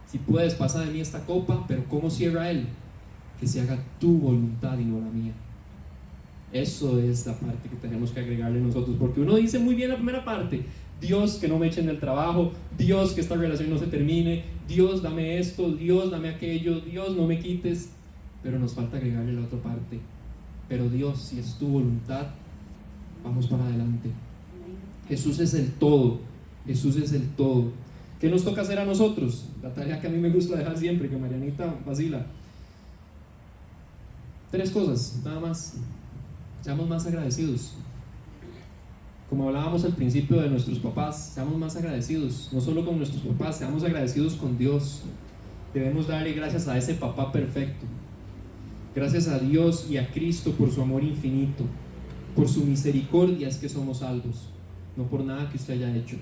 si puedes, pasa de mí esta copa, pero ¿cómo cierra Él? Que se haga tu voluntad y no la mía. Eso es la parte que tenemos que agregarle nosotros, porque uno dice muy bien la primera parte: Dios, que no me echen del trabajo, Dios, que esta relación no se termine, Dios, dame esto, Dios, dame aquello, Dios, no me quites. Pero nos falta agregarle la otra parte: pero Dios, si es tu voluntad, vamos para adelante. Jesús es el todo. Jesús es el todo. ¿Qué nos toca hacer a nosotros? La tarea que a mí me gusta dejar siempre, que Marianita vacila. 3 cosas, nada más. Seamos más agradecidos. Como hablábamos al principio de nuestros papás, seamos más agradecidos. No solo con nuestros papás, seamos agradecidos con Dios. Debemos darle gracias a ese papá perfecto. Gracias a Dios y a Cristo por su amor infinito. Por su misericordia es que somos salvos, no por nada que usted haya hecho.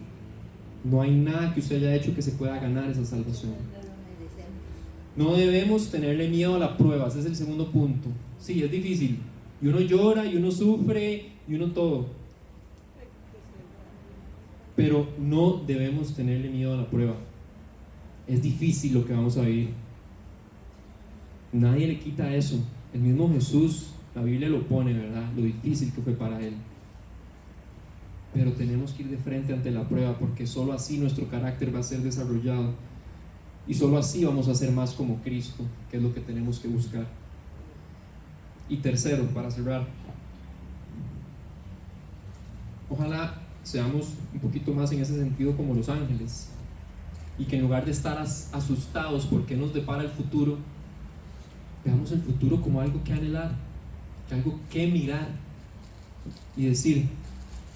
No hay nada que usted haya hecho que se pueda ganar esa salvación. No debemos tenerle miedo a la prueba. Ese es el segundo punto. Sí, es difícil, y uno llora, y uno sufre, y uno todo, pero no debemos tenerle miedo a la prueba. Es difícil lo que vamos a vivir. Nadie le quita eso. El mismo Jesús, la Biblia lo pone, ¿verdad? Lo difícil que fue para Él. Pero tenemos que ir de frente ante la prueba, porque solo así nuestro carácter va a ser desarrollado, y solo así vamos a ser más como Cristo, que es lo que tenemos que buscar. Y tercero, para cerrar, ojalá seamos un poquito más en ese sentido como los ángeles, y que en lugar de estar asustados porque nos depara el futuro, veamos el futuro como algo que anhelar, algo que mirar y decir: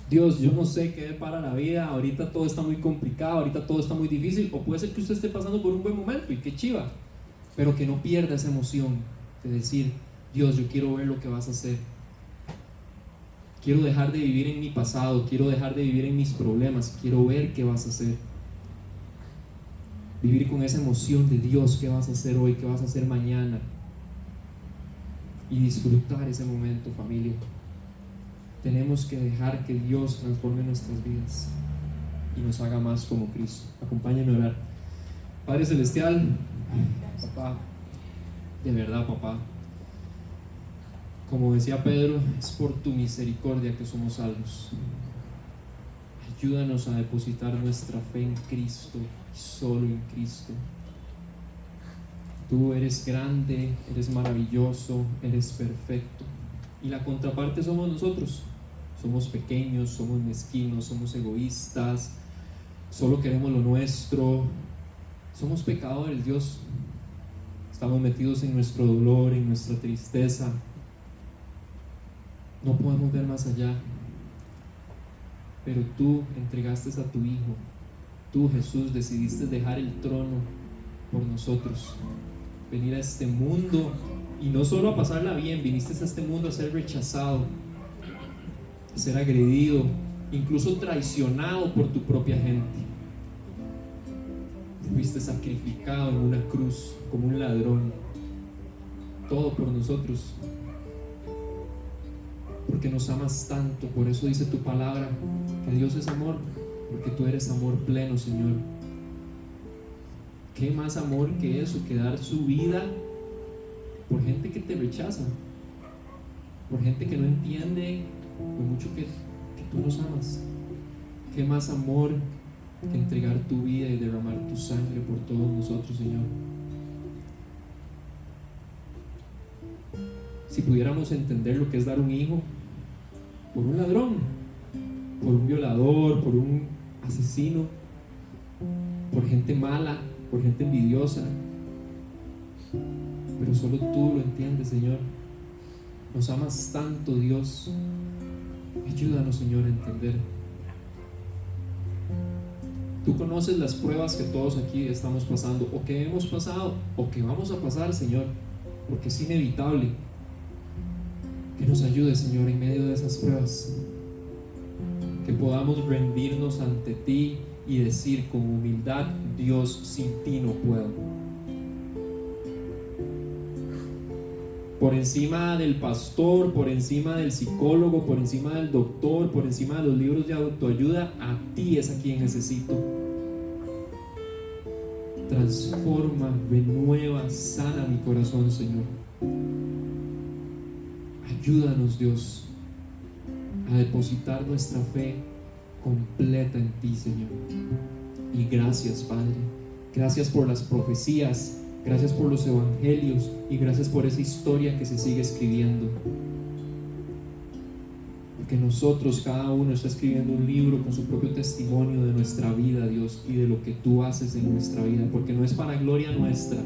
Dios, yo no sé qué depara la vida, ahorita todo está muy complicado, ahorita todo está muy difícil, o puede ser que usted esté pasando por un buen momento y qué chiva, pero que no pierda esa emoción de decir: Dios, yo quiero ver lo que vas a hacer. Quiero dejar de vivir en mi pasado, quiero dejar de vivir en mis problemas, quiero ver qué vas a hacer. Vivir con esa emoción de: Dios, ¿qué vas a hacer hoy? ¿Qué vas a hacer mañana? Y disfrutar ese momento, familia. Tenemos que dejar que Dios transforme nuestras vidas y nos haga más como Cristo. Acompáñenme a orar. Padre Celestial, papá, de verdad, papá, como decía Pedro, es por tu misericordia que somos salvos. Ayúdanos a depositar nuestra fe en Cristo, solo en Cristo. Tú eres grande, eres maravilloso, eres perfecto. Y la contraparte somos nosotros. Somos pequeños, somos mezquinos, somos egoístas, solo queremos lo nuestro. Somos pecadores, Dios. Estamos metidos en nuestro dolor, en nuestra tristeza. No podemos ver más allá. Pero tú entregaste a tu Hijo. Tú, Jesús, decidiste dejar el trono por nosotros, venir a este mundo, y no solo a pasarla bien, viniste a este mundo a ser rechazado, a ser agredido, incluso traicionado por tu propia gente. Fuiste sacrificado en una cruz como un ladrón, todo por nosotros, porque nos amas tanto. Por eso dice tu palabra que Dios es amor, porque tú eres amor pleno, Señor. ¿Qué más amor que eso, que dar su vida por gente que te rechaza, por gente que no entiende lo mucho que tú nos amas? ¿Qué más amor que entregar tu vida y derramar tu sangre por todos nosotros, Señor? Si pudiéramos entender lo que es dar un hijo por un ladrón, por un violador, por un asesino, por gente mala, por gente envidiosa, pero solo tú lo entiendes, Señor. Nos amas tanto, Dios. Ayúdanos, Señor, a entender. Tú conoces las pruebas que todos aquí estamos pasando, o que hemos pasado, o que vamos a pasar, Señor, porque es inevitable. Que nos ayude, Señor, en medio de esas pruebas, que podamos rendirnos ante ti y decir con humildad: Dios, sin ti no puedo. encima del pastor, por encima del psicólogo, por encima del doctor, por encima de los libros de autoayuda, a ti es a quien necesito. Transforma, renueva, sana mi corazón, Señor. Ayúdanos, Dios, a depositar nuestra fe completa en ti, Señor. Y gracias, Padre. Gracias por las profecías, gracias por los evangelios y gracias por esa historia que se sigue escribiendo. Porque nosotros, cada uno está escribiendo un libro con su propio testimonio de nuestra vida, Dios, y de lo que tú haces en nuestra vida. Porque no es para gloria nuestra,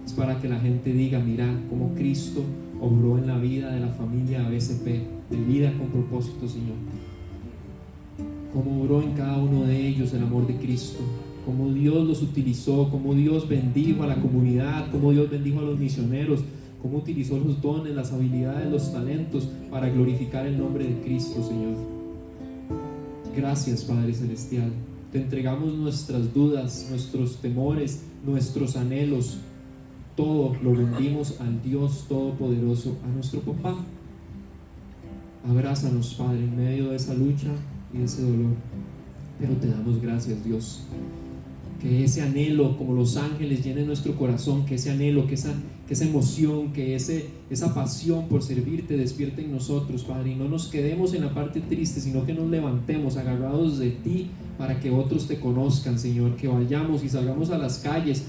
es para que la gente diga: mira cómo Cristo obró en la vida de la familia ABCP, de Vida con Propósito, Señor. Cómo obró en cada uno de ellos el amor de Cristo, cómo Dios los utilizó, cómo Dios bendijo a la comunidad, cómo Dios bendijo a los misioneros, cómo utilizó los dones, las habilidades, los talentos para glorificar el nombre de Cristo, Señor. Gracias, Padre Celestial. Te entregamos nuestras dudas, nuestros temores, nuestros anhelos. Todo lo rendimos al Dios Todopoderoso, a nuestro Papá. Abrázanos, Padre, en medio de esa lucha y de ese dolor. Pero te damos gracias, Dios. Que ese anhelo, como los ángeles, llene nuestro corazón. Que ese anhelo, que esa emoción, que esa pasión por servirte despierte en nosotros, Padre. Y no nos quedemos en la parte triste, sino que nos levantemos agarrados de ti para que otros te conozcan, Señor. Que vayamos y salgamos a las calles,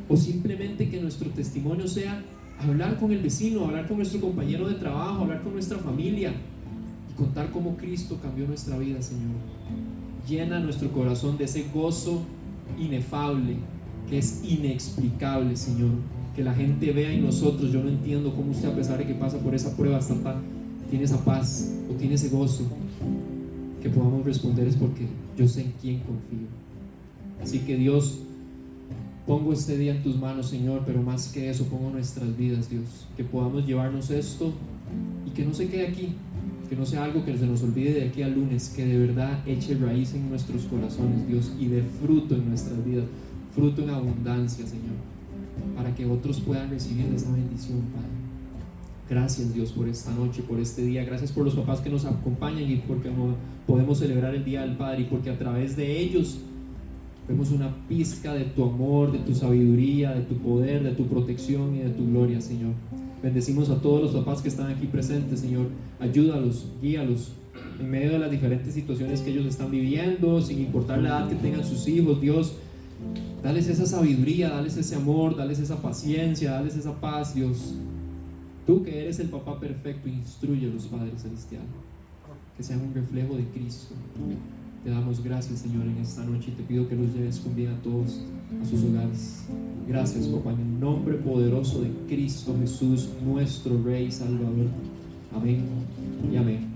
o simplemente que nuestro testimonio sea hablar con el vecino, hablar con nuestro compañero de trabajo, hablar con nuestra familia y contar cómo Cristo cambió nuestra vida, Señor. Llena nuestro corazón de ese gozo inefable, que es inexplicable, Señor. Que la gente vea en nosotros: yo no entiendo cómo usted, a pesar de que pasa por esa prueba, tiene esa paz o tiene ese gozo. Que podamos responder: es porque yo sé en quién confío. Así que, Dios, pongo este día en tus manos, Señor, pero más que eso, pongo nuestras vidas, Dios. Que podamos llevarnos esto y que no se quede aquí, que no sea algo que se nos olvide de aquí al lunes, que de verdad eche raíz en nuestros corazones, Dios, y dé fruto en nuestras vidas, fruto en abundancia, Señor, para que otros puedan recibir esa bendición, Padre. Gracias, Dios, por esta noche, por este día. Gracias por los papás que nos acompañan y porque podemos celebrar el Día del Padre, y porque a través de ellos vemos una pizca de tu amor, de tu sabiduría, de tu poder, de tu protección y de tu gloria, Señor. Bendecimos a todos los papás que están aquí presentes, Señor. Ayúdalos, guíalos en medio de las diferentes situaciones que ellos están viviendo, sin importar la edad que tengan sus hijos. Dios, dales esa sabiduría, dales ese amor, dales esa paciencia, dales esa paz, Dios. Tú, que eres el papá perfecto, instrúyelos, Padre Celestial, que sean un reflejo de Cristo. Te damos gracias, Señor, en esta noche, y te pido que los lleves con bien a todos a sus hogares. Gracias, papá, en el nombre poderoso de Cristo Jesús, nuestro Rey Salvador. Amén y amén.